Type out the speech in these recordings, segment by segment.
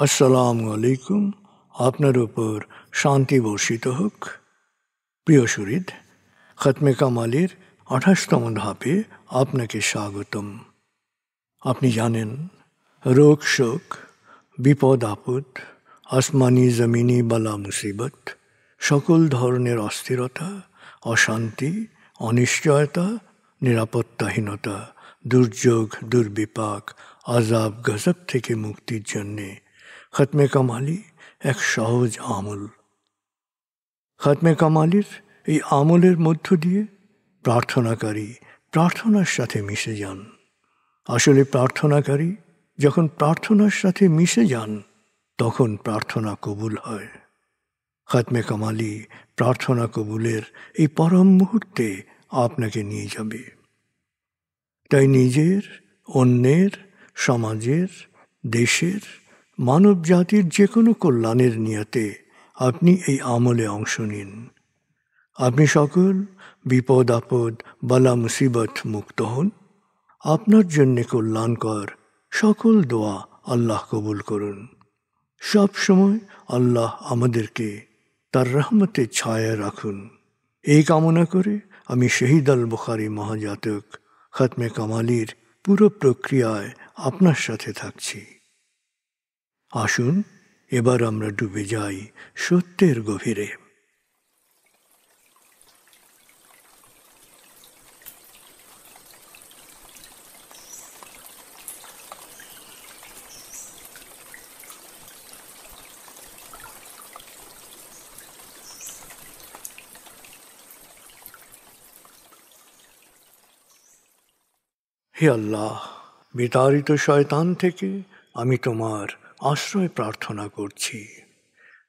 আসসালামু আলাইকুম। আপনার উপর শান্তি বর্ষিত হোক। প্রিয় সুহৃদ, খতমে কামালের 28তম ধাপে আপনাকে স্বাগতম। আপনি জানেন, রোগ শোক, বিপদ আপদ, আসমানি জমিনি বালা মুসিবত, সকল ধরনের অস্থিরতা, অশান্তি, অনিশ্চয়তা, নিরাপত্তাহীনতা, দুর্যোগ, দুর্বিপাক, আজাব গজব থেকে মুক্তির জন্যে খতমে কামালি এক সহজ আমল। খতমে কামালির এই আমলের মধ্য দিয়ে প্রার্থনাকারী প্রার্থনার সাথে মিশে যান। আসলে প্রার্থনাকারী যখন প্রার্থনার সাথে মিশে যান, তখন প্রার্থনা কবুল হয়। খতমে কামালি প্রার্থনা কবুলের এই পরম মুহূর্তে আপনাকে নিয়ে যাবে। তাই নিজের, অন্যের, সমাজের, দেশের, মানব জাতির যে কোনো কল্যাণের নিয়তে আপনি এই আমলে অংশ নিন। আপনি সকল বিপদ আপদ, বালা মুসিবত মুক্ত হন। আপনার জন্যে কল্যাণকর সকল দোয়া আল্লাহ কবুল করুন। সব সময় আল্লাহ আমাদেরকে তার রহমতের ছায়ায় রাখুন। এই কামনা করে আমি শহীদ আল বুখারী মহাজাতক খতমে কামালির পুরো প্রক্রিয়ায় আপনার সাথে থাকছি। আসুন এবার আমরা ডুবে যাই সত্যের গভীরে। হে আল্লাহ, বিতাড়িত শয়তান থেকে আমি তোমার আশ্রয় প্রার্থনা করছি।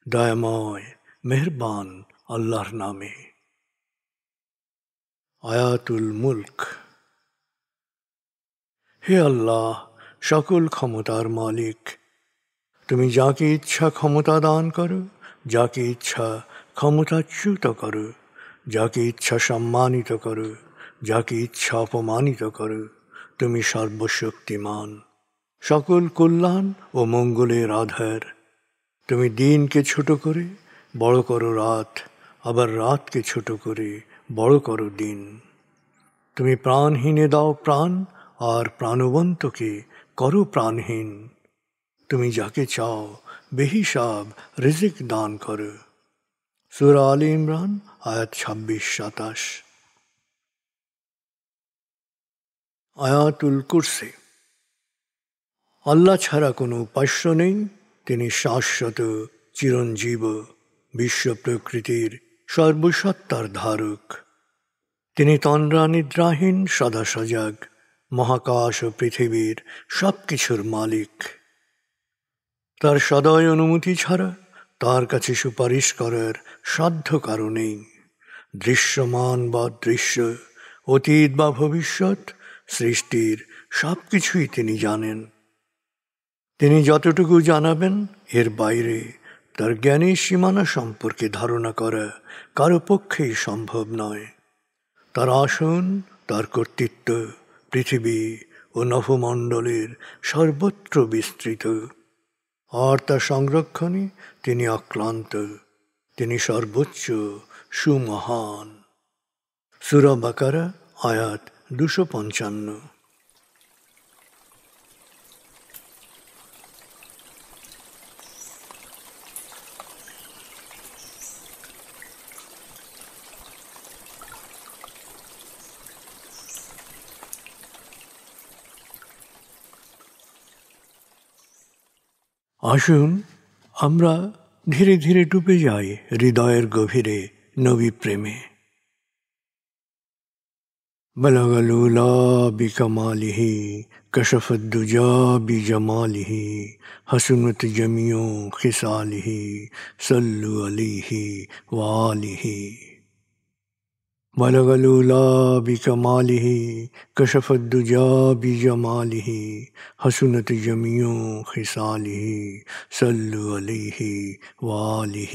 দয়াময় মেহেরবান আল্লাহর নামে। আয়াতুল মুলক। হে আল্লাহ, সকল ক্ষমতার মালিক, তুমি যাকে ইচ্ছা ক্ষমতা দান করো, যাকে ইচ্ছা ক্ষমতাচ্যুত করো, যাকে ইচ্ছা সম্মানিত করো, যাকে ইচ্ছা অপমানিত করো। তুমি সর্বশক্তিমান, সকল কল্যাণ ও মঙ্গলের আধার। তুমি দিনকে ছোট করে বড় করো রাত, আবার রাতকে ছোট করে বড় করো দিন। তুমি প্রাণহীনে দাও প্রাণ, আর প্রাণবন্তকে করো প্রাণহীন। তুমি যাকে চাও বেহিসাব রিজিক দান করো। সূরা আলে ইমরান আয়াত 26-27। আয়াতুল কুরসি। আল্লাহ ছাড়া কোনো উপাস্য নেই। তিনি শাশ্বত, চিরঞ্জীব, বিশ্ব প্রকৃতির সর্বসত্তার ধারক। তিনি তন্দ্রা নিদ্রাহীন, সদা সজাগ, মহাকাশ ও পৃথিবীর সব কিছুর মালিক। তার সদয় অনুমতি ছাড়া তার কাছে সুপারিশ করার সাধ্য কারো নেই। দৃশ্যমান বা দৃশ্য, অতীত বা ভবিষ্যৎ, সৃষ্টির সব কিছুই তিনি জানেন। তিনি যতটুকু জানাবেন, এর বাইরে তার জ্ঞানের সীমানা সম্পর্কে ধারণা করা কারো পক্ষেই সম্ভব নয়। তার আসন, তার কর্তৃত্ব পৃথিবী ও নভমণ্ডলের সর্বত্র বিস্তৃত, আর তার সংরক্ষণে তিনি অক্লান্ত। তিনি সর্বোচ্চ, সুমহান। সূরা বাকারা আয়াত 255। আসুন আমরা ধীরে ধীরে ডুবে যাই হৃদয়ের গভীরে নবী প্রেমে। বলগল উলা বিকমালিহি, কশফত দুজা বিজমালিহি, হসনত জমিও খিসালিহি, সল্লু আলিহি ওয়ালিহি। بلغ العلا بكماله كشف الدجى بجماله حسنت جميع خصاله صلوا عليه وآله।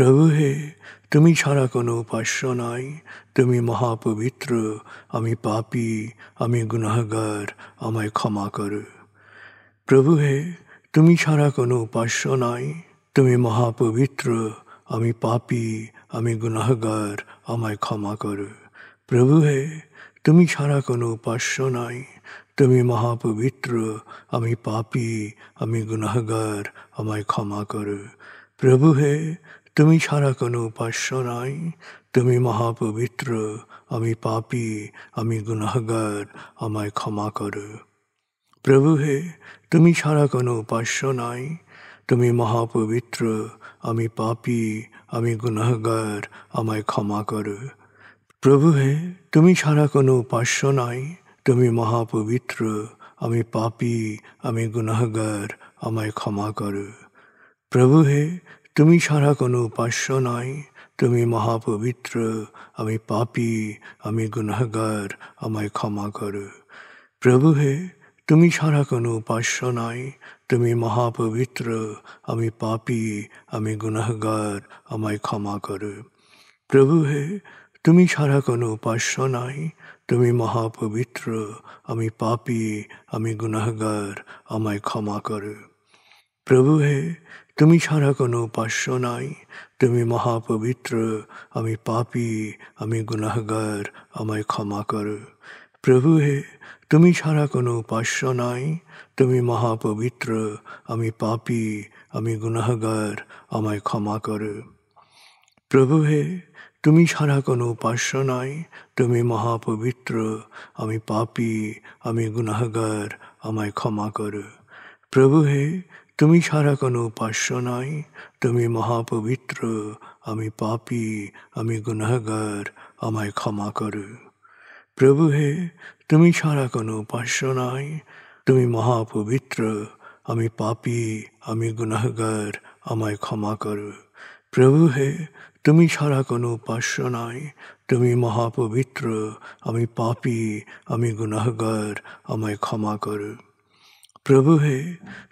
প্রভু হে, তুমি ছাড়া কোনো উপাস্য নাই, তুমি মহাপবিত্র, আমি পাপী, আমি গুনাহগার, আমায় ক্ষমা করো। প্রভু হে, তুমি ছাড়া কোনো উপাস্য নাই, তুমি মহাপবিত্র, আমি পাপী, আমি গুনাহগার, আমায় ক্ষমা করো। প্রভু হে, তুমি ছাড়া কোনো উপাস্য নাই, তুমি মহাপবিত্র, আমি পাপী, আমি গুনাহগার, আমায় ক্ষমা করো। প্রভু হে, তুমি ছাড়া কোনো উপাস্য নাই, তুমি মহাপবিত্র, আমি পাপী, আমি গুনাহগার, আমায় ক্ষমা করো। প্রভু হে, তুমি ছাড়া কোনো উপাস্য নাই, তুমি মহাপবিত্র, আমি পাপী, আমি গুনাহগার, আমায় ক্ষমা করো। প্রভু হে, তুমি ছাড়া কোনো উপাস্য নাই, তুমি মহাপবিত্র, আমি পাপী, আমি গুনাহগার, আমায় ক্ষমা করো। প্রভু হে, তুমি ছাড়া কোনো উপাস্য নাই, তুমি মহাপবিত্র, আমি পাপী, আমি গুনাহগার, আমায় ক্ষমা করো। প্রভু হে, তুমি ছাড়া কোনো উপাস্য নাই, তুমি মহাপবিত্র, আমি পাপী, আমি গুনাহগার, আমায় ক্ষমা করো। প্রভু হে, তুমি ছাড়া কোনো উপাস্য নাই, তুমি মহাপবিত্র, আমি পাপী, আমি গুনাহগার, আমায় ক্ষমা করো। প্রভু হে, তুমি ছাড়া কোনো উপাস্য নাই, তুমি মহাপবিত্র, আমি পাপী, আমি গুনাহগার, আমায় ক্ষমা করো। প্রভু হে, তুমি ছাড়া কোনো উপাস্য নাই, তুমি মহাপবিত্র, আমি পাপী, আমি গুনাহগার, আমায় ক্ষমা করো। প্রভু হে, তুমি ছাড়া কোনো উপাস্য নাই, তুমি মহাপবিত্র, আমি পাপী, আমি গুনাহগার, আমায় ক্ষমা করো। প্রভু হে, তুমি ছাড়া কোনো উপাস্য নাই, তুমি মহাপবিত্র, আমি পাপী, আমি গুনাহগার, আমায় ক্ষমা করো। প্রভু হে, তুমি ছাড়া কোনো উপাস্য নাই, তুমি মহাপবিত্র, আমি পাপী, আমি গুনাহগার, আমায় ক্ষমা করো। প্রভু হে, তুমি ছাড়া কোনো উপাস্য নাই, তুমি মহাপবিত্র, আমি পাপী, আমি গুনাহগার, আমায় ক্ষমা করো। প্রভু হে,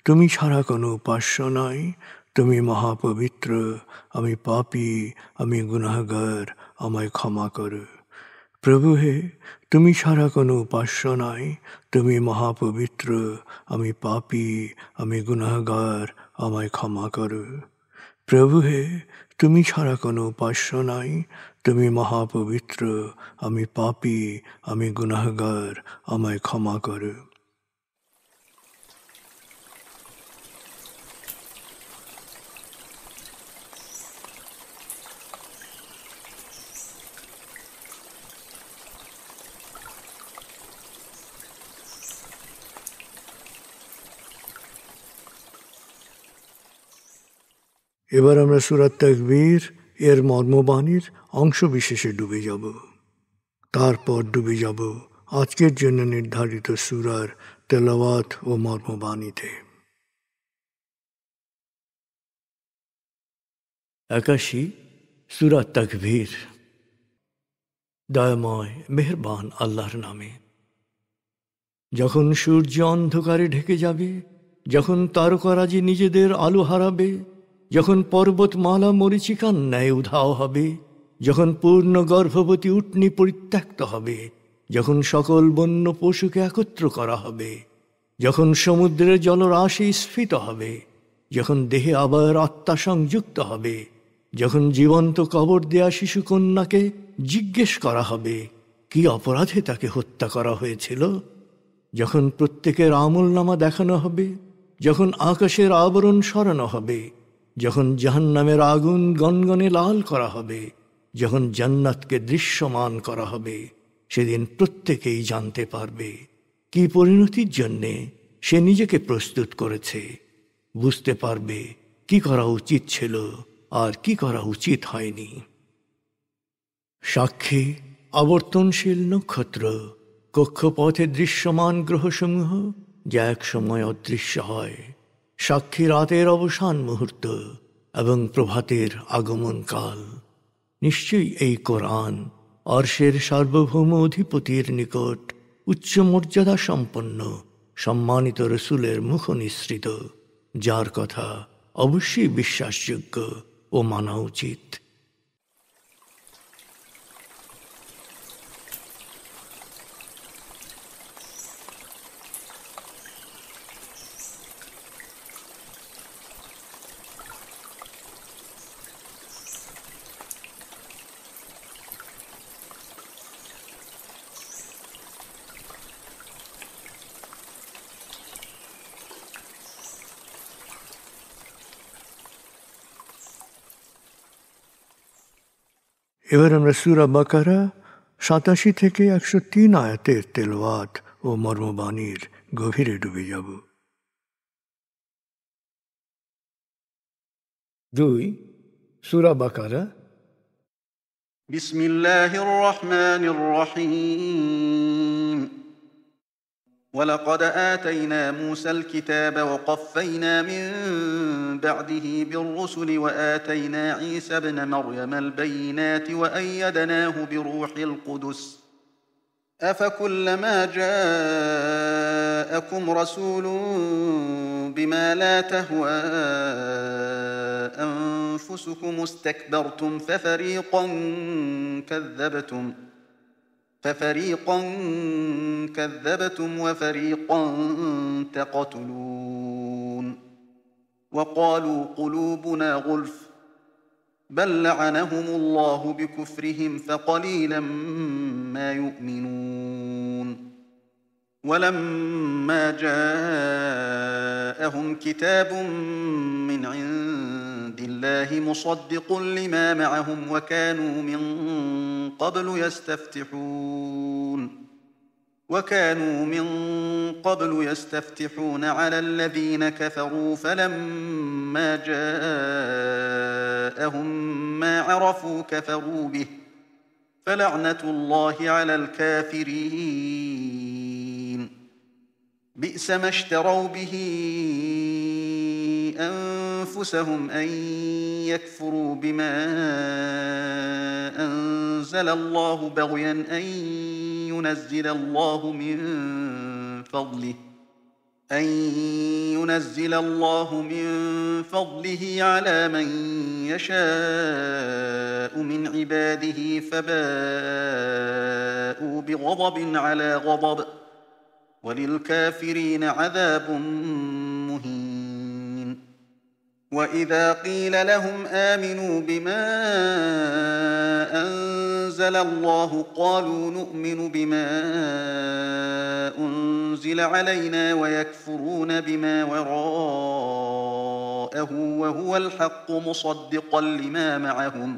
তুমি ছাড়া কোনো উপাস্য নাই, তুমি মহাপবিত্র, আমি পাপী, আমি গুনাহগার, আমায় ক্ষমা করো। প্রভু হে, তুমি ছাড়া কোনো উপাস্য নাই, তুমি মহাপবিত্র, আমি পাপী, আমি গুনাহগার, আমায় ক্ষমা করো। প্রভু হে, তুমি ছাড়া কোনো উপাস্য নাই, তুমি মহাপবিত্র, আমি পাপী, আমি গুনাহগার, আমায় ক্ষমা করো। এবার আমরা সূরা তাকবীর এর মর্মবাণীর অংশ বিশেষে ডুবে যাব। তারপর ডুবে যাব আজকের জন্য নির্ধারিত সূরার তেলাওয়াত ও মর্মবাণীতে। 81 সূরা তাকবীর। দয়াময় মেহেরবান আল্লাহর নামে। যখন সূর্য অন্ধকারে ঢেকে যাবে, যখন তারকারাজি নিজেদের আলো হারাবে, যখন পর্বতমালা মরীচিকার ন্যায় উধাও হবে, যখন পূর্ণ গর্ভবতী উটনী পরিত্যক্ত হবে, যখন সকল বন্য পশুকে একত্র করা হবে, যখন সমুদ্রের জলরাশি স্ফীত হবে, যখন দেহে আবার আত্মা সংযুক্ত হবে, যখন জীবন্ত কবর দেয়া শিশুকন্যাকে জিজ্ঞেস করা হবে কি অপরাধে তাকে হত্যা করা হয়েছিল, যখন প্রত্যেকের আমলনামা দেখানো হবে, যখন আকাশের আবরণ সরানো হবে, যখন জাহান্নামের আগুন গনগনে লাল করা হবে, যখন জান্নাতকে দৃশ্যমান করা হবে, সেদিন প্রত্যেকেই জানতে পারবে কি পরিণতির জন্যে সে নিজেকে প্রস্তুত করেছে, বুঝতে পারবে কি করা উচিত ছিল আর কি করা উচিত হয়নি। সাক্ষী আবর্তনশীল নক্ষত্র, কক্ষপথে দৃশ্যমান গ্রহসমূহ যা এক সময় অদৃশ্য হয়, সাক্ষী রাতের অবসান মুহূর্ত এবং প্রভাতের আগমন কাল। নিশ্চয়ই এই কোরআন আরশের সার্বভৌম অধিপতির নিকট উচ্চ মর্যাদা সম্পন্ন সম্মানিত রসুলের মুখ নিঃসৃত, যার কথা অবশ্যই বিশ্বাসযোগ্য ও মানা উচিত। এবার আমরা সূরা বাকারা ৮৭ থেকে ১০৩ আয়াতের তেলাওয়াত ও মর্মবাণীর গভীরে ডুবে যাব। ২ সূরা বাকারা। বিসমিল্লাহির রহমানির রহিম। ولقد آتينا موسى الكتاب وقفينا من بعده بالرسل وآتينا عيسى ابن مريم البينات وأيدناه بروح القدس أفكلما جاءكم رسول بما لا تهوى أنفسكم استكبرتم ففريقا كذبتم وفريقا تقتلون وقالوا قلوبنا غلف بل لعنهم الله بكفرهم فقليلا ما يؤمنون ولما جاءهم كتاب من عند الله مصدق لما معهم وكانوا من قبل يستفتحون على الذين كفروا فلما جاءهم ما عرفوا كفروا به فلعنة الله على الكافرين بئس ما اشتروا به أنفسهم أن يكفروا بما أنزل الله بغيا أن ينزل الله من فضله على من يشاء من عباده فباءوا بغضب على غضب وللكافرين عذاب مهين وإذا قيل لهم آمنوا بما أنزل الله قالوا نؤمن بما أنزل علينا ويكفرون بما وراءه وهو الحق مصدقا لما معهم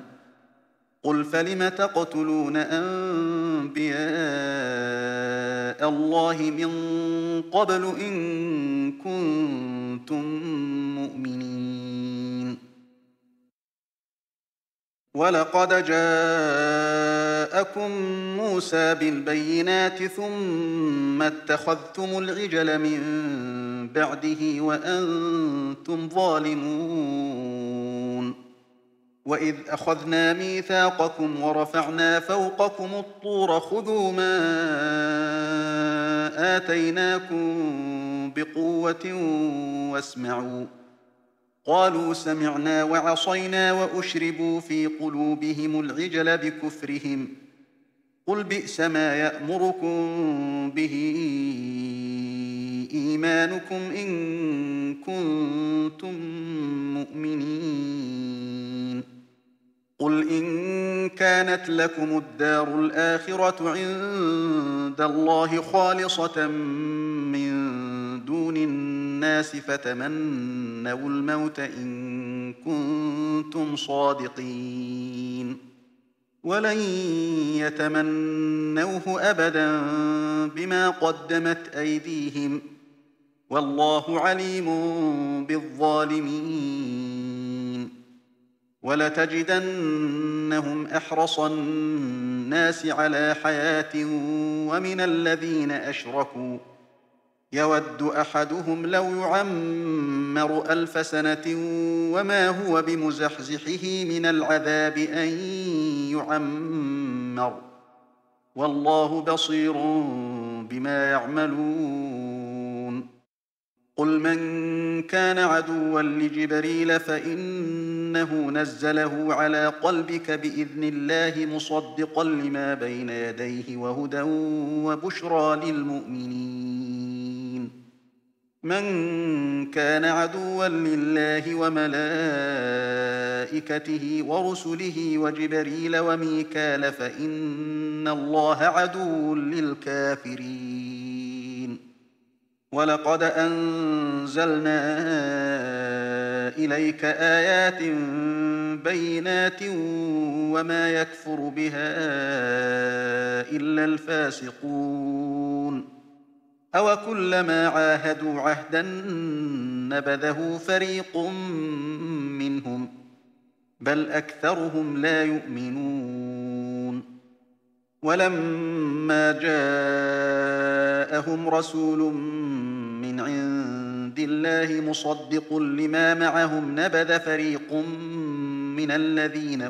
قل فلم تقتلون أنبياء الله من قبل إن كنتم مؤمنين ولقد جاءكم موسى بالبينات ثم اتخذتم العجل من بعده وأنتم ظالمون وإذ أخذنا ميثاقكم ورفعنا فوقكم الطور خذوا ما آتيناكم بقوة واسمعوا قالوا سمعنا وعصينا وأشربوا في قلوبهم العجل بكفرهم قل بئس ما يأمركم به إيمانكم إن كنتم مؤمنين قل إن كانت لكم الدار الآخرة عند الله خالصة من دون الناس فتمنوا الموت إن كنتم صادقين ولن يتمنوه أبدا بما قدمت أيديهم والله عليم بالظالمين ولتجدنهم أحرص الناس على حياة ومن الذين أشركوا يود أحدهم لو يعمر 1000 سنة وما هو بمزحزحه من العذاب أن يعمر والله بصير بما يعملون قل من كان عدوا لجبريل فإنه نزله على قلبك بإذن الله مصدقا لما بين يديه وهدى وبشرى للمؤمنين من كان عدوا لله وملائكته ورسله وجبريل وميكال فإن الله عدو للكافرين ولقد أنزلنا إليك آيات بينات وما يكفر بها إلا الفاسقون أوكلما عاهدوا عهدا نبذه فريق منهم بل أكثرهم لا يؤمنون ولما جاءهم رسول من عند الله مصدق لما معهم نبذ فريق من الذين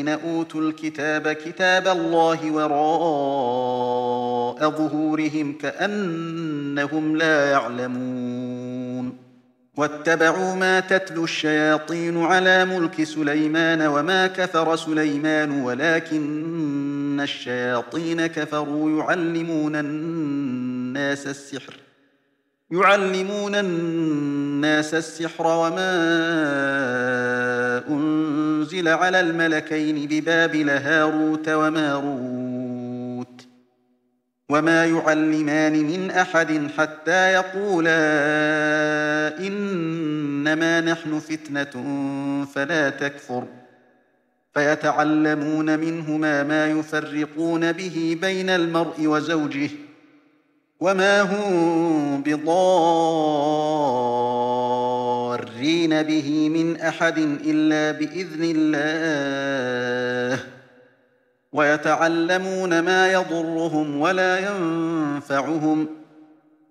أوتوا الكتاب كتاب الله وراء ظهورهم كأنهم لا يعلمون واتبعوا ما تتلو الشياطين على ملك سليمان وما كفر سليمان ولكن الشياطين كفروا يعلمون الناس السحر وما أنزل على الملكين ببابل هاروت وماروت وما يعلمان من أحد حتى يقولا إنما نحن فتنة فلا تكفر فيتعلمون منهما ما يفرقون به بين المرء وزوجه وما هم بضارين به من أحد إلا بإذن الله ويتعلمون ما يضرهم ولا ينفعهم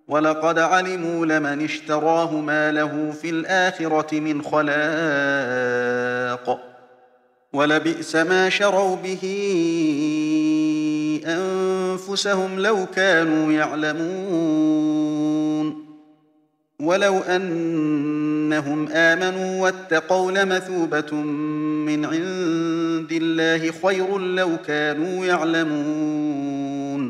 ولقد علموا لمن اشتراه ما له في الآخرة من خلاق ولبئس ما شروا به أنفسهم لو كانوا يعلمون ولو أنهم آمنوا واتقوا لمثوبة من عند الله خير لو كانوا يعلمون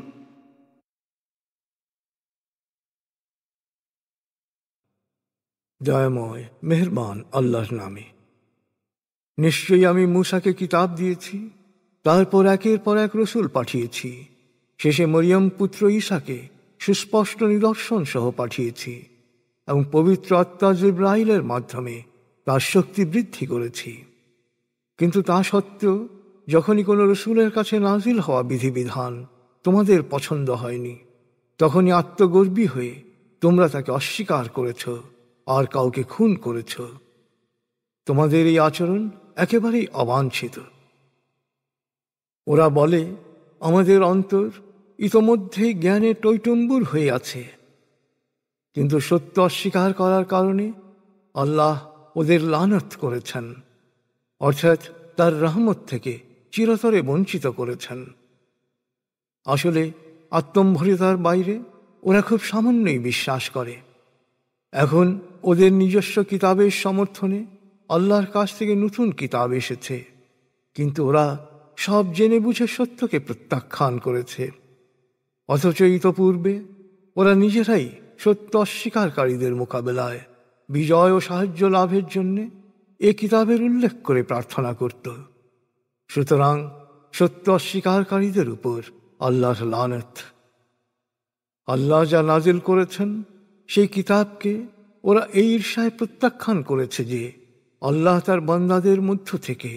দয়াময় মেহেরবান আল্লাহর নামে। নিশ্চয়ই আমি মূসাকে কিতাব দিয়েছি, তারপর একের পর এক রসুল পাঠিয়েছি, শেষে মরিয়ম পুত্র ঈসাকে সুস্পষ্ট নিদর্শন সহ পাঠিয়েছি এবং পবিত্র আত্মা জিবরাইলের মাধ্যমে তার শক্তি বৃদ্ধি করেছি। কিন্তু তা সত্ত্বেও যখনই কোনো রসুলের কাছে নাজিল হওয়া বিধিবিধান তোমাদের পছন্দ হয়নি, তখনই আত্মগর্বী হয়ে তোমরা তাকে অস্বীকার করেছ আর কাউকে খুন করেছ। তোমাদের এই আচরণ একেবারেই অবাঞ্ছিত। ওরা বলে, আমাদের অন্তর ইতোমধ্যেই জ্ঞানে টইটুম্বুর হয়ে আছে। কিন্তু সত্য অস্বীকার করার কারণে আল্লাহ ওদের লানত করেছেন, অর্থাৎ তার রহমত থেকে চিরতরে বঞ্চিত করেছেন। আসলে আত্মম্ভরিতার বাইরে ওরা খুব সামান্যই বিশ্বাস করে। এখন ওদের নিজস্ব কিতাবের সমর্থনে আল্লাহর কাছ থেকে নতুন কিতাব এসেছে, কিন্তু ওরা সব জেনে বুঝে সত্যকে প্রত্যাখ্যান করেছে। অথচ ইতপূর্বে ওরা নিজেরাই সত্য অস্বীকারীদের মোকাবেলায় বিজয় ও সাহায্য লাভের জন্যে এ কিতাবের উল্লেখ করে প্রার্থনা করত। সুতরাং সত্য অস্বীকারীদের উপর আল্লাহর লানত। আল্লাহ যা নাজিল করেছেন সেই কিতাবকে ওরা এই ঈর্ষায় প্রত্যাখ্যান করেছে যে আল্লাহ তার বান্দাদের মধ্য থেকে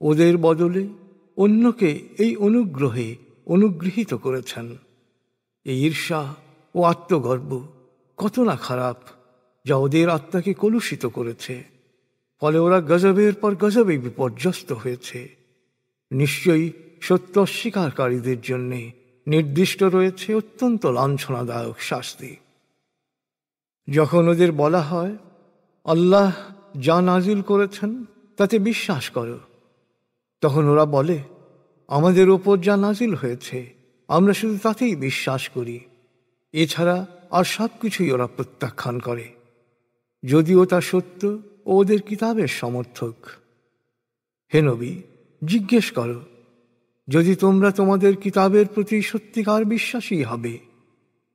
ওদের বদলে অন্যকে এই অনুগ্রহে অনুগৃহীত করেছেন। এই ঈর্ষা ও আত্মগর্ব কত না খারাপ, যা ওদের আত্মাকে কলুষিত করেছে। ফলে ওরা গজবের পর গজবে বিপর্যস্ত হয়েছে। নিশ্চয়ই সত্য অস্বীকারীদের জন্যে নির্দিষ্ট রয়েছে অত্যন্ত লাঞ্ছনাদায়ক শাস্তি। যখন ওদের বলা হয়, আল্লাহ যা নাজিল করেছেন তাতে বিশ্বাস করো, তখন ওরা বলে, আমাদের ওপর যা নাজিল হয়েছে আমরা শুধু তাতেই বিশ্বাস করি। এছাড়া আর সব কিছুই ওরা প্রত্যাখ্যান করে, যদিও তা সত্য ও ওদের কিতাবের সমর্থক। হে নবী, জিজ্ঞেস করো, যদি তোমরা তোমাদের কিতাবের প্রতি সত্যিকার বিশ্বাসী হবে,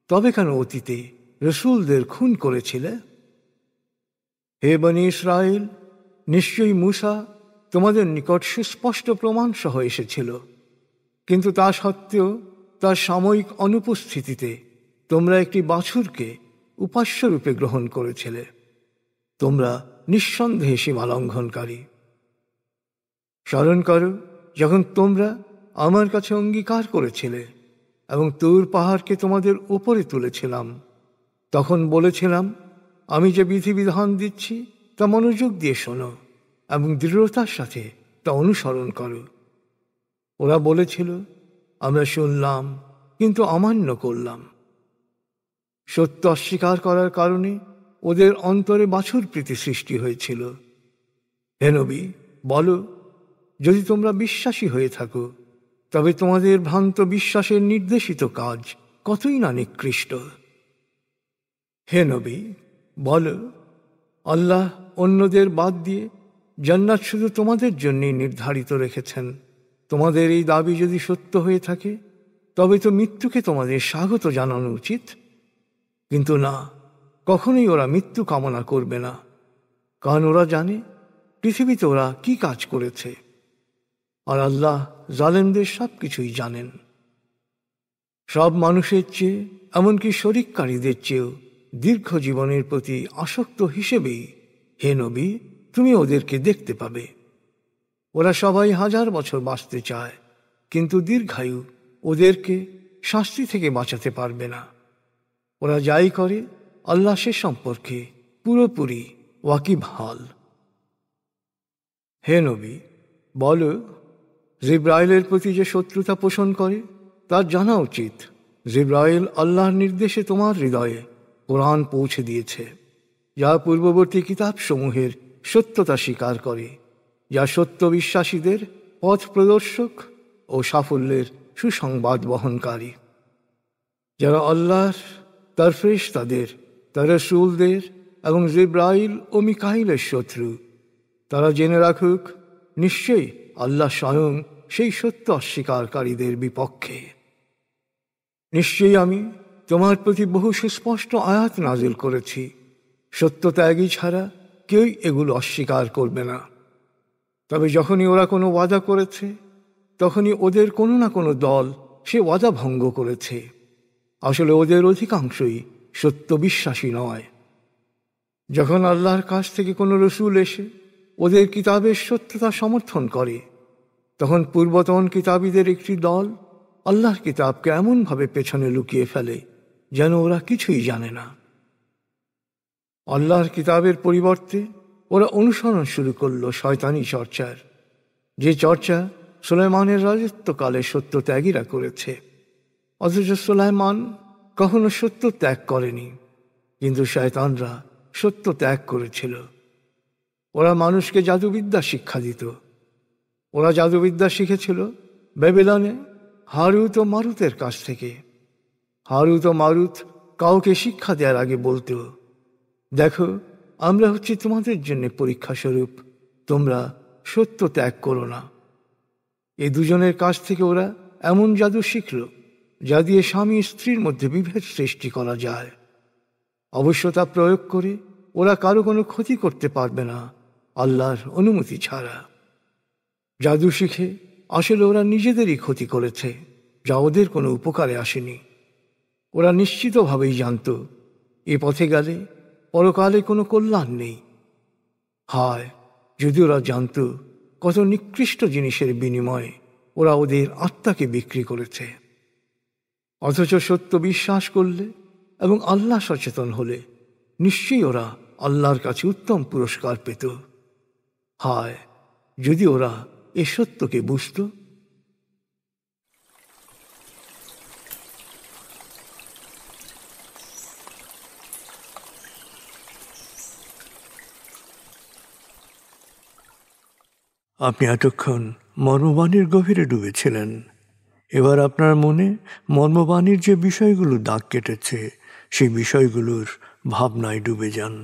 তবে কেন অতীতে রসূলদের খুন করেছিলে? হে বনী ইসরায়েল, নিশ্চয়ই মূসা তোমাদের নিকট সুস্পষ্ট প্রমাণ সহ এসেছিল, কিন্তু তা সত্ত্বেও তার সাময়িক অনুপস্থিতিতে তোমরা একটি বাছুরকে উপাস্যরূপে গ্রহণ করেছিলে। তোমরা নিঃসন্দেহে সীমা লঙ্ঘনকারী। স্মরণ করো, যখন তোমরা আমার কাছে অঙ্গীকার করেছিলে এবং তুর পাহাড়কে তোমাদের উপরে তুলেছিলাম, তখন বলেছিলাম, আমি যে বিধিবিধান দিচ্ছি তা মনোযোগ দিয়ে শোনো এবং দৃঢ়তার সাথে তা অনুসরণ করো। ওরা বলেছিল, আমরা শুনলাম কিন্তু অমান্য করলাম। সত্য অস্বীকার করার কারণে ওদের অন্তরে বাছুর প্রীতি সৃষ্টি হয়েছিল। হে নবী, বলো, যদি তোমরা বিশ্বাসী হয়ে থাকো, তবে তোমাদের ভ্রান্ত বিশ্বাসের নির্দেশিত কাজ কতই না নিকৃষ্ট। হে নবী, বলো, আল্লাহ অন্যদের বাদ দিয়ে জান্নাত শুধু তোমাদের জন্যই নির্ধারিত রেখেছেন। তোমাদের এই দাবি যদি সত্য হয়ে থাকে, তবে তো মৃত্যুকে তোমাদের স্বাগত জানানো উচিত। কিন্তু না, কখনোই ওরা মৃত্যু কামনা করবে না, কারণ ওরা জানে পৃথিবীতে ওরা কি কাজ করেছে, আর আল্লাহ জালেমদের সব কিছুই জানেন। সব মানুষের চেয়ে, এমনকি শরিককারীদের চেয়েও দীর্ঘ জীবনের প্রতি আসক্ত হিসেবেই, হে নবী, তুমি ওদেরকে দেখতে পাবে। ওরা সবাই 1000 বছর বাঁচতে চায়, কিন্তু দীর্ঘায়ু ওদেরকে শাস্তি থেকে বাঁচাতে পারবে না। ওরা যাই করে, আল্লাহ সে সম্পর্কে পুরোপুরি ওয়াকিবহাল। হে নবী, বলো, জিব্রাইলের প্রতি যে শত্রুতা পোষণ করে তার জানা উচিত, জিব্রাইল আল্লাহর নির্দেশে তোমার হৃদয়ে কোরআন পৌঁছে দিয়েছে, যা পূর্ববর্তী কিতাবসমূহের সত্যতা স্বীকার করে, যা সত্য বিশ্বাসীদের পথ প্রদর্শক ও সাফল্যের সুসংবাদ বহনকারী। যারা আল্লাহর, তার ফেরেশতাদের, তার রাসূলদের এবং জিব্রাইল ও মিকাইলের শত্রু, তারা জেনে রাখুক, নিশ্চয়ই আল্লাহ স্বয়ং সেই সত্য অস্বীকারীদের বিপক্ষে। নিশ্চয়ই আমি তোমার প্রতি বহু সুস্পষ্ট আয়াত নাজিল করেছি, সত্য ত্যাগী ছাড়া কেউই এগুলো অস্বীকার করবে না। তবে যখনই ওরা কোনো ওয়াদা করেছে, তখনই ওদের কোনো না কোনো দল সে ওয়াদা ভঙ্গ করেছে। আসলে ওদের অধিকাংশই সত্য বিশ্বাসী নয়। যখন আল্লাহর কাছ থেকে কোনো রসূল এসে ওদের কিতাবের সত্যতা সমর্থন করে, তখন পূর্বতন কিতাবীদের একটি দল আল্লাহর কিতাবকে এমনভাবে পেছনে লুকিয়ে ফেলে যেন ওরা কিছুই জানে না। আল্লাহর কিতাবের পরিবর্তে ওরা অনুসরণ শুরু করল শয়তানি চর্চার, যে চর্চা সুলাইমানের রাজত্বকালে সত্য ত্যাগীরা করেছে। অথচ সুলাইমান কখনো সত্য ত্যাগ করেনি, কিন্তু শয়তানরা সত্য ত্যাগ করেছিল। ওরা মানুষকে জাদুবিদ্যা শিক্ষা দিত। ওরা জাদুবিদ্যা শিখেছিল বেবিলনে হারুত ও মারুতের কাছ থেকে। হারুত ও মারুত কাউকে শিক্ষা দেওয়ার আগে বলতো, দেখো, আমরা হচ্ছি তোমাদের জন্য পরীক্ষা স্বরূপ, তোমরা সত্য ত্যাগ করো না। এই দুজনের কাছ থেকে ওরা এমন জাদু শিখল যা দিয়ে স্বামী স্ত্রীর মধ্যে বিভেদ সৃষ্টি করা যায়। অবশ্য তা প্রয়োগ করে ওরা কারো কোনো ক্ষতি করতে পারবে না আল্লাহর অনুমতি ছাড়া। জাদু শিখে আসলে ওরা নিজেদেরই ক্ষতি করেছে, যা ওদের কোনো উপকারে আসেনি। ওরা নিশ্চিতভাবেই জানত এ পথে গেলে পরকালে কোনো কল্যাণ নেই। হায়, যদি ওরা জানত কত নিকৃষ্ট জিনিসের বিনিময়ে ওরা ওদের আত্মাকে বিক্রি করেছে। অথচ সত্য বিশ্বাস করলে এবং আল্লাহ সচেতন হলে নিশ্চয়ই ওরা আল্লাহর কাছে উত্তম পুরস্কার পেত। হায়, যদি ওরা এ সত্যকে বুঝত। আপনি এতক্ষণ মর্মবাণীর গভীরে ডুবেছিলেন। এবার আপনার মনে মর্মবাণীর যে বিষয়গুলো দাগ কেটেছে সেই বিষয়গুলোর ভাবনায় ডুবে যান।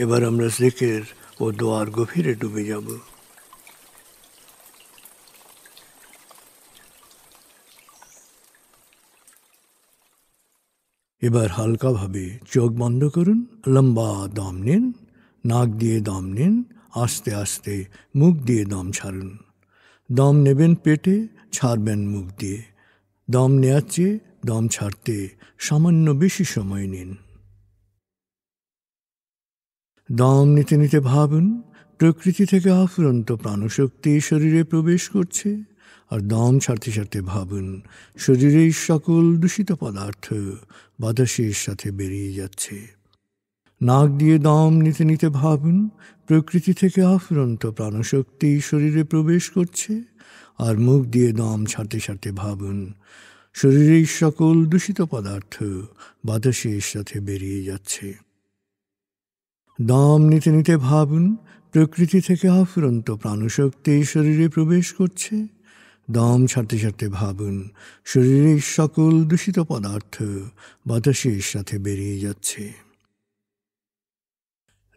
এবার আমরা জিকির ও দোয়ার গভীরে ডুবে যাব। এবার হালকাভাবে চোখ বন্ধ করুন, লম্বা দম নিন, নাক দিয়ে দম নিন, আস্তে আস্তে মুখ দিয়ে দম ছাড়ুন। দম নেবেন পেটে, ছাড়বেন মুখ দিয়ে। দম নেওয়ার চেয়ে দম ছাড়তে সামান্য বেশি সময় নিন। দম নিতে নিতে ভাবুন প্রকৃতি থেকে আফুরন্ত প্রাণশক্তি শরীরে প্রবেশ করছে, আর দম ছাড়তে ছাড়তে ভাবুন শরীরের সকল দূষিত পদার্থ বাতাসের সাথে বেরিয়ে যাচ্ছে। নাক দিয়ে দম নিতে নিতে ভাবুন প্রকৃতি থেকে আফুরন্ত প্রাণশক্তি শরীরে প্রবেশ করছে, আর মুখ দিয়ে দম ছাড়তে ছাড়তে ভাবুন শরীরের সকল দূষিত পদার্থ বাতাসের সাথে বেরিয়ে যাচ্ছে। দম নিতে নিতে ভাবুন প্রকৃতি থেকে আফুরন্ত প্রাণশক্তি শরীরে প্রবেশ করছে। দম ছাড়তে ছাড়তে ভাবুন শরীরের সকল দূষিত পদার্থ বাতাসের সাথে বেরিয়ে যাচ্ছে।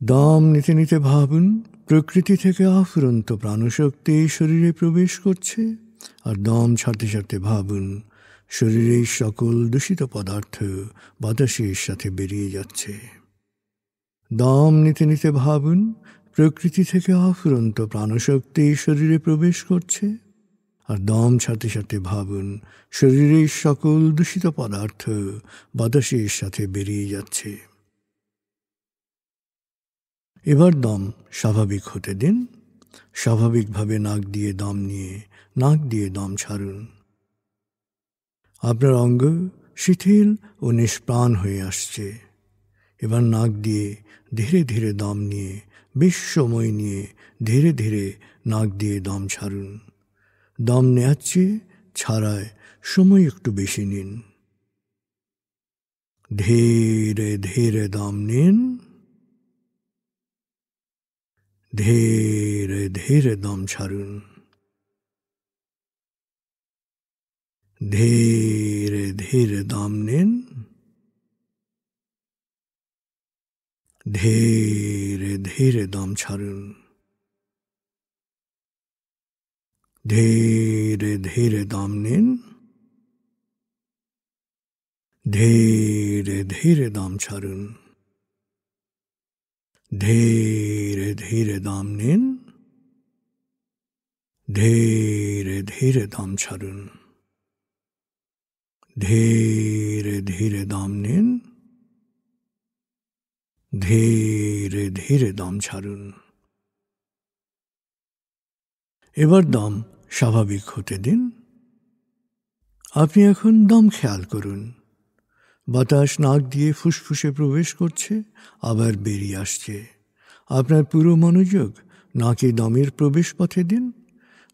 দম নিতে নিতে ভাবুন প্রকৃতি থেকে আফুরন্ত প্রাণশক্তি শরীরে প্রবেশ করছে, আর দম ছাড়তে ছাড়তে ভাবুন শরীরের সকল দূষিত পদার্থ বাতাসের সাথে বেরিয়ে যাচ্ছে। দম নিতে নিতে ভাবুন প্রকৃতি থেকে আফুরন্ত প্রাণশক্তি শরীরে প্রবেশ করছে, আর দম ছাড়তে ছাড়তে ভাবুন শরীরের সকল দূষিত পদার্থ বাতাসের সাথে বেরিয়ে যাচ্ছে। এবার দম স্বাভাবিক হতে দিন। স্বাভাবিকভাবে নাক দিয়ে দম নিয়ে নাক দিয়ে দম ছাড়ুন। আপনার অঙ্গ শিথিল ও নিষ্প্রাণ হয়ে আসছে। এবার নাক দিয়ে ধীরে ধীরে দম নিয়ে বেশ সময় নিয়ে ধীরে ধীরে নাক দিয়ে দম ছাড়ুন। দম নেওয়ার চেয়ে ছাড়ায় সময় একটু বেশি নিন। ধীরে ধীরে দম নিন, ধীরে ধীরে দম ছাড়ুন। ধীরে ধীরে দম নিন, ধীরে ধীরে দম ছাড়ুন। ধীরে ধীরে দম নিন, ধীরে ধীরে দম ছাড়ুন। ধীরে ধীরে দম নিন, ধীরে ধীরে দম ছাড়ুন। ধীরে ধীরে দম নিন, ধীরে ধীরে দম ছাড়ুন। এবার দম স্বাভাবিক হতে দিন। আপনি এখন দম খেয়াল করুন। বাতাস নাক দিয়ে ফুসফুসে প্রবেশ করছে, আবার বেরিয়ে আসছে। আপনার পুরো মনোযোগ নাকে দমের প্রবেশ পথে দিন।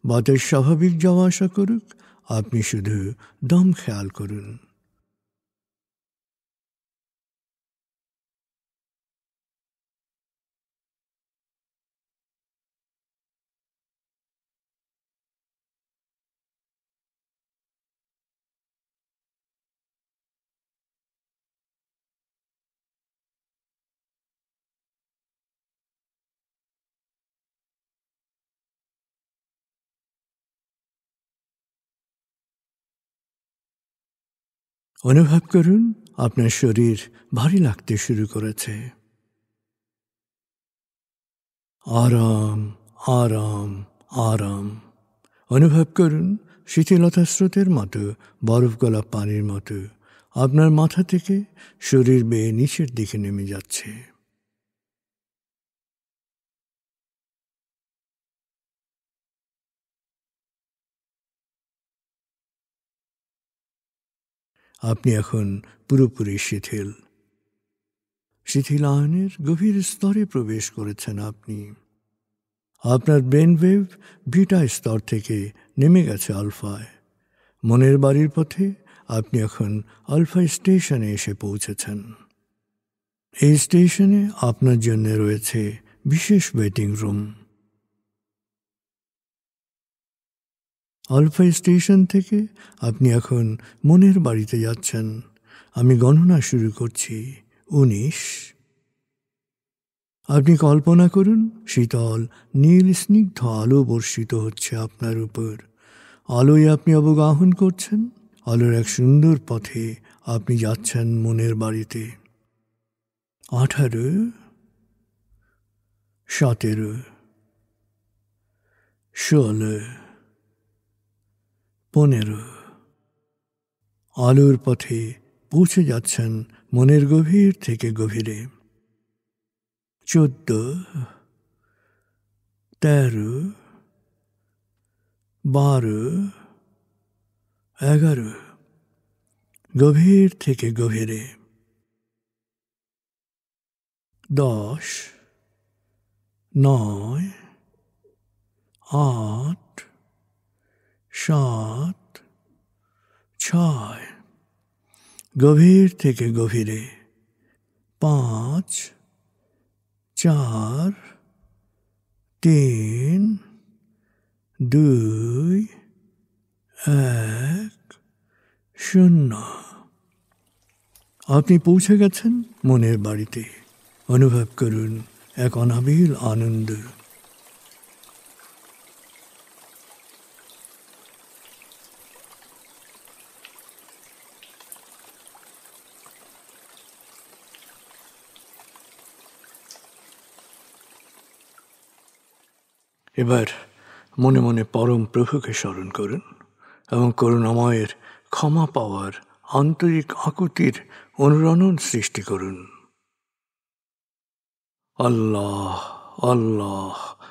বাতাস স্বাভাবিক যাওয়া আসা করুক, আপনি শুধু দম খেয়াল করুন। অনুভব করুন আপনার শরীর ভারী লাগতে শুরু করেছে। আরাম আরাম আরাম অনুভব করুন শীতলতা স্রোতের মতো, বরফ গলা পানির মতো আপনার মাথা থেকে শরীর বেয়ে নিচের দিকে নেমে যাচ্ছে। আপনি এখন পুরোপুরি শিথিল। শিথিলায়নের গভীর স্তরে প্রবেশ করেছেন আপনি। আপনার ব্রেন ওয়েভ বিটা স্তর থেকে নেমে গেছে আলফায়। মনের বাড়ির পথে আপনি এখন আলফা স্টেশনে এসে পৌঁছেছেন। এই স্টেশনে আপনার জন্য রয়েছে বিশেষ ওয়েটিং রুম। আলফা স্টেশন থেকে আপনি এখন মনের বাড়িতে যাচ্ছেন। আমি গণনা শুরু করছি। 19। আপনি কল্পনা করুন শীতল নীল স্নিগ্ধ আলো বর্ষিত হচ্ছে আপনার উপর। আলোয় আপনি অবগাহন করছেন। আলোর এক সুন্দর পথে আপনি যাচ্ছেন মনের বাড়িতে। 18, 17, 16, 15। আলোর পথে পৌঁছে যাচ্ছেন মনের গভীর থেকে গভীরে। 14, 13, 12, 11। গভীর থেকে গভীরে। 10, 9, 8, 7, 6। গভীর থেকে গভীরে। 5, 4, 3, 2, 1, 0। আপনি পৌঁছে গেছেন মনের বাড়িতে। অনুভব করুন এক অনাবিল আনন্দ। এবার মনে মনে পরম প্রভুকে স্মরণ করুন এবং করুণাময়ের ক্ষমা পাওয়ার আন্তরিক আকুতির অনুরণন সৃষ্টি করুন। আল্লাহ আল্লাহ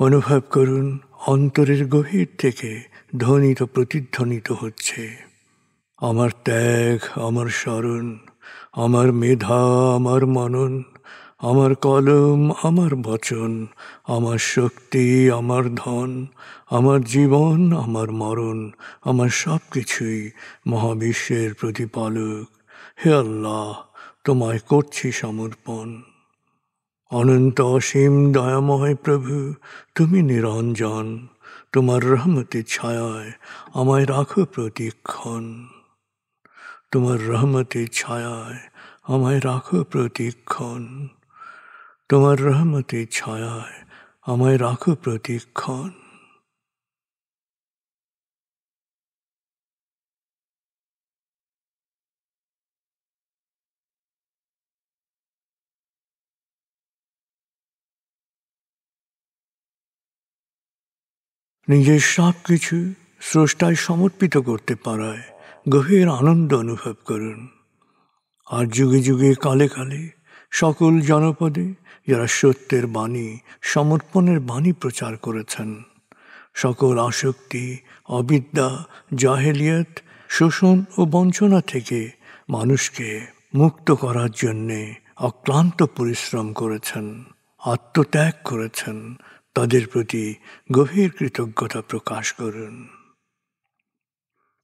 অনুভব করুন অন্তরের গভীর থেকে ধ্বনিত প্রতিধ্বনিত হচ্ছে, আমার ত্যাগ, আমার স্মরণ, আমার মেধা, আমার মনন, আমার কলম, আমার বচন, আমার শক্তি, আমার ধন, আমার জীবন, আমার মরণ, আমার সব কিছুই মহাবিশ্বের প্রতিপালক। হে আল্লাহ, তোমায় করছি সমর্পণ। অনন্ত অসীম দয়াময় প্রভু, তুমি নিরঞ্জন, তোমার রহমতের ছায়ায় আমায় রাখো প্রতিক্ষণ। তোমার রহমতের ছায়ায় আমায় রাখো প্রতিক্ষণ। তোমার রহমতের ছায়ায় আমায় রাখো প্রতিক্ষণ। নিজের সব কিছু স্রষ্টায় সমর্পিত করতে পারায় গভীর আনন্দ অনুভব করুন। আর যুগে যুগে কালে কালে সকল জনপদে যারা সত্যের বাণী, সমর্পণের বাণী প্রচার করেছেন, সকল আসক্তি, অবিদ্যা, জাহেলিয়ত, শোষণ ও বঞ্চনা থেকে মানুষকে মুক্ত করার জন্যে অক্লান্ত পরিশ্রম করেছেন, আত্মত্যাগ করেছেন, তাদের প্রতি গভীর কৃতজ্ঞতা প্রকাশ করুন।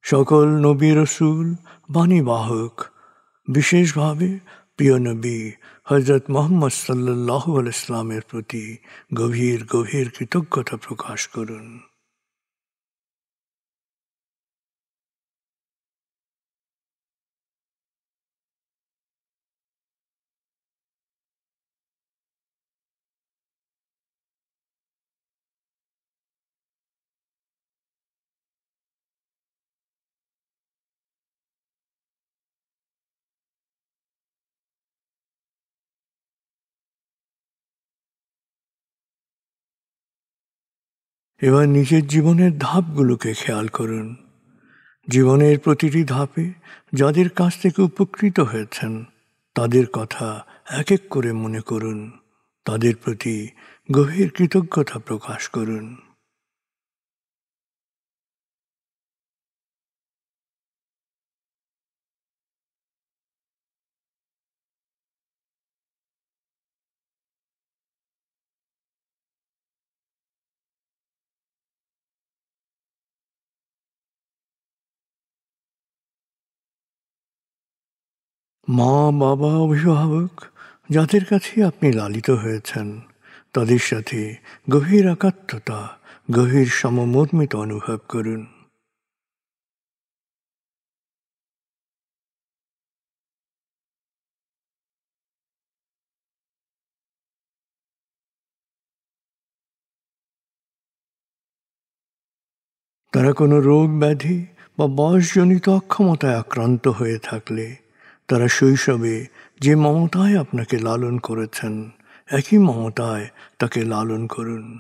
সকল নবী রসুল, বাণীবাহক, বিশেষভাবে প্রিয় নবী হযরত মুহাম্মদ সাল্লাল্লাহু আলাইহি ওয়াসাল্লামের প্রতি গভীর গভীর কৃতজ্ঞতা প্রকাশ করুন। এবার নিজের জীবনের ধাপগুলোকে খেয়াল করুন। জীবনের প্রতিটি ধাপে যাদের কাছ থেকে উপকৃত হয়েছেন তাদের কথা এক এক করে মনে করুন, তাদের প্রতি গভীর কৃতজ্ঞতা প্রকাশ করুন। মা, বাবা, অভিভাবক যাদের কাছে আপনি লালিত হয়েছেন তাদের সাথে গভীর একাত্মতা, গভীর সমমর্মিত অনুভব করুন। তারা কোনো রোগ ব্যাধি বা বয়সজনিত অক্ষমতায় আক্রান্ত হয়ে থাকলে তারা শৈশবে যে মমতায় আপনাকে লালন করেছেন একই মমতায় তাকে লালন করুন।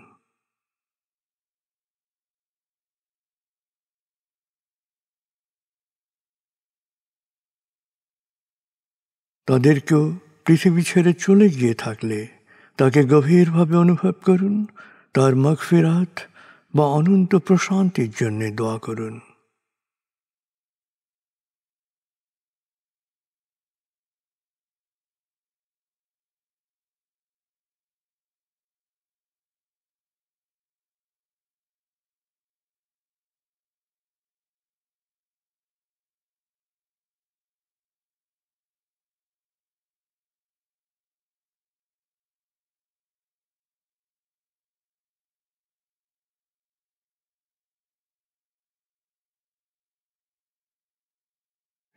তাদেরকেও পৃথিবী ছেড়ে চলে গিয়ে থাকলে তাকে গভীরভাবে অনুভব করুন, তার মাগফিরাত বা অনন্ত প্রশান্তির জন্য দোয়া করুন।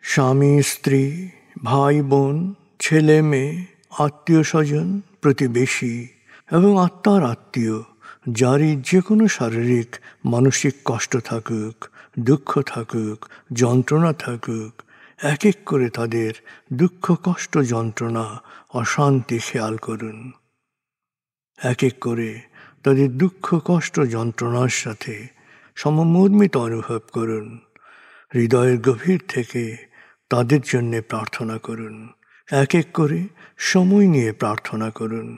স্বামী, স্ত্রী, ভাই বোন, ছেলে মেয়ে, আত্মীয় স্বজন, প্রতিবেশী এবং আত্মার আত্মীয় যারই যে কোনো শারীরিক মানসিক কষ্ট থাকুক, দুঃখ থাকুক, যন্ত্রণা থাকুক, এক এক করে তাদের দুঃখ, কষ্ট, যন্ত্রণা, অশান্তি খেয়াল করুন। এক এক করে তাদের দুঃখ, কষ্ট, যন্ত্রণার সাথে সমমর্মিত অনুভব করুন। হৃদয়ের গভীর থেকে তাদের জন্যে প্রার্থনা করুন। এক এক করে সময় নিয়ে প্রার্থনা করুন।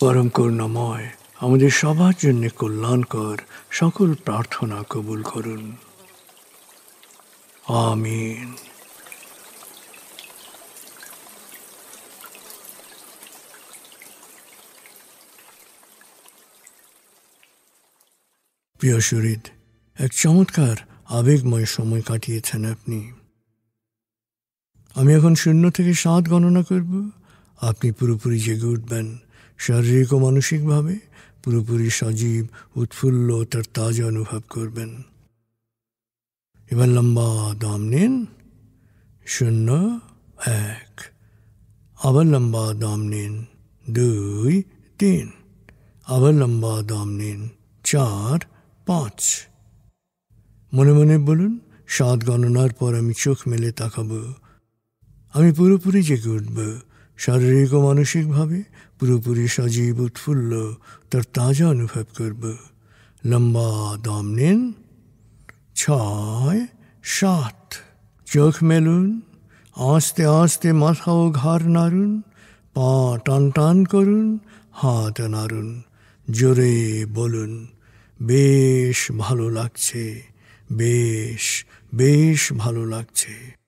পরম করুণাময় আমাদের সবার জন্য কল্যাণকর সকল প্রার্থনা কবুল করুন। আমিন। প্রিয় শরীদ, এক চমৎকার আবেগময় সময় কাটিয়েছেন আপনি। আমি এখন 0 থেকে 7 গণনা করব। আপনি পুরোপুরি জেগে উঠবেন, শারীরিক ও মানসিকভাবে পুরোপুরি সজীব, উৎফুল্ল, তার তাজা অনুভব করবেন। এবার লম্বা দম নিন। 0, 1। আবার লম্বা দম নিন। 2, 3। আবার লম্বা দম নিন। 4, 5। মনে মনে বলুন, 7 গণনার পর আমি চোখ মেলে তাকাবো। আমি পুরোপুরি জেগে উঠব, শারীরিক ও মানসিকভাবে পুরোপুরি সজীব, উৎফুল্ল, তার তাজা অনুভব করব। লম্বা দম নিন। 6, 7। চোখ মেলুন। আস্তে আস্তে মাথা ও ঘাড় নাড়ুন। পা টান টান করুন। হাত নাড়ুন। জোরে বলুন, বেশ ভালো লাগছে, বেশ বেশ ভালো লাগছে।